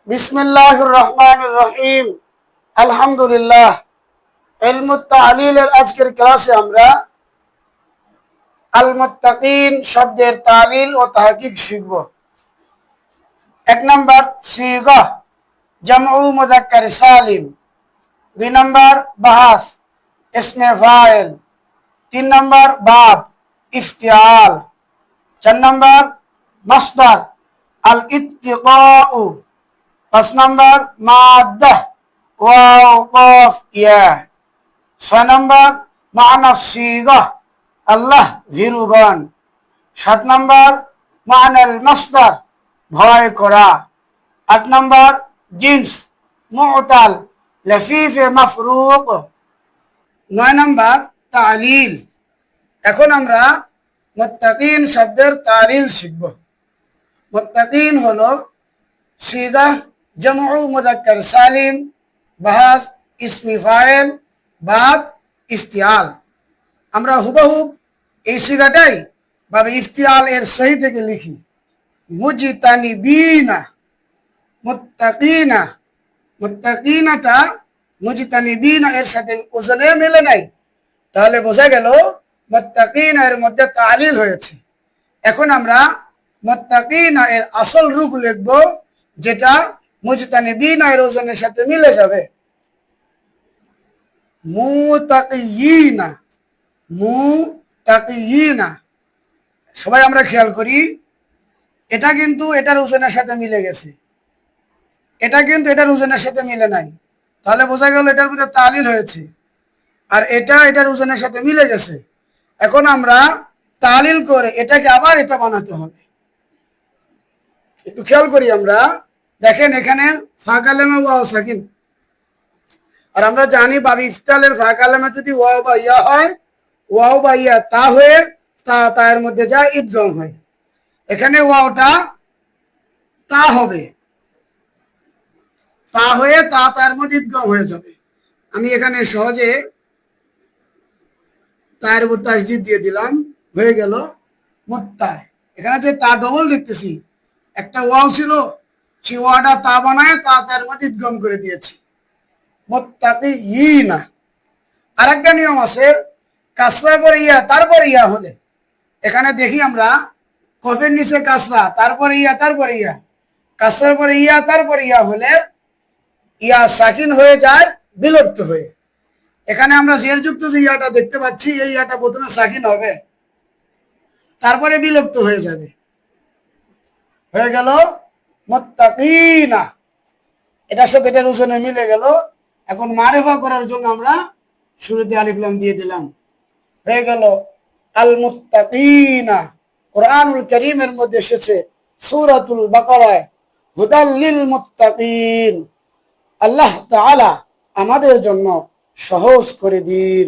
বিসমিল্লাহির রহমানির রহিম। আলহামদুলিল্লাহ। ইলমুত তা'লিলের আজকের ক্লাসে আমরা আল মুত্তাকিন শব্দের তা'লিল ও তাহকিক শিখব। 1 নাম্বার সিগা জামউ মুযাক্কার সালিম, 2 নাম্বার বাহাস ইসমে ফাইল, 3 নাম্বার বাব ইফতিআল, 4 নাম্বার মাসদার আল ইত্তিকাউ, 5 নাম্বার মাদ্দাহ ওয়াও কফ ইয়া, 6 নাম্বার মা'না সিগা আল্লাহ ভীরুগণ, 7 নাম্বার মা'নাল মাসদার ভয় করা, 8 নাম্বার জিন্স মু'তাল লাফিফে মাফরুক, 9 নাম্বার তা'লিল। এখন আমরা মুত্তাকিন শব্দের তা'লিল শিখব। মুত্তাকিন হলো সিগা জামউ মুযাক্কার সালিম, বাহাস ইসমি ফাইল, বাব ইফতিআল। আমরা হুবহুব এই সিগাটাই বাব ইফতিআল এর সহি থেকে লিখি। মুজতানিবিনা, মুত্তাকিনা, মুত্তাকিনাটা মুজতানিবিনা এর সাথে ওজনে মিলে নাই, তাহলে বোঝা গেল মুত্তাকিনা এর মধ্যে তা'লিল হয়েছে। এখন আমরা মুত্তাকিনা এর আসল রূপ লিখব, যেটা মুজতানিবিনা এর ওজনের সাথে মিলে যাবে। মুতাকিয়িনা, মুতাকিয়িনা। সবাই আমরা খেয়াল করি, এটা কিন্তু এটার ওজনের সাথে মিলে গেছে, এটা কিন্তু এটার ওজনের সাথে মিলে নাই, তাহলে বোঝা গেল এটার মধ্যে তা'লিল হয়েছে। আর এটা এটার ওজনের সাথে মিলে গেছে। এখন আমরা তা'লিল করে এটাকে আবার এটা বানাতে হবে। একটু খেয়াল করি, আমরা দেখেন এখানে ফা কালেমে ওয়াও সাকিন, আর আমরা জানি বাব ইফতিআলের ফা কালেমে যদি ওয়াও বা ইয়া হয়, ওয়াও বা ইয়া তা হয়ে তা এর মধ্যে যায় ইদগাম হয়। এখানে ওয়াওটা তা হবে, তা হয়ে তা এর মধ্যে ইদগাম হয়ে যাবে। আমি এখানে সহজে তায়ের উপর তাসদীদ দিয়ে দিলাম, হয়ে গেল মুত্তায়। এখানে যে তা ডবল দেখতেছি, একটা ওয়াও ছিল, সেই ওয়াটা তা বানায় তার মধ্যে ইদগাম করে দিয়েছি, মুত্তাকিয়িনা। আরেকটা নিয়ম আছে, কাসরার পরে ইয়া তারপরে ইয়া হলে, এখানে দেখি আমরা কফের নিচে কাসরা তারপরে ইয়া তারপরে ইয়া, কাসরার পরে ইয়া তারপরে ইয়া হলে ইয়া সাকিন হয়ে যায় বিলুপ্ত হয়ে। এখানে আমরা জের যুক্ত যে ইয়াটা দেখতে পাচ্ছি, এই ইয়াটা প্রথমে সাকিন হবে, তারপরে বিলুপ্ত হয়ে যাবে, হয়ে গেল মুত্তাকিনা। এটার সাথে এটার ওজনে মিলে গেল। এখন মারিফা করার জন্য আমরা শুরুতে আলিফ লাম দিয়ে দিলাম, হয়ে গেল আল মুত্তাকিনা। কোরআনুল কারীমের মধ্যে এসেছে সূরাতুল বাকারায়, হুদাল লিল মুত্তাকিন, আল্লাহ তাআলা আমাদের জন্য সহজ করে দিন।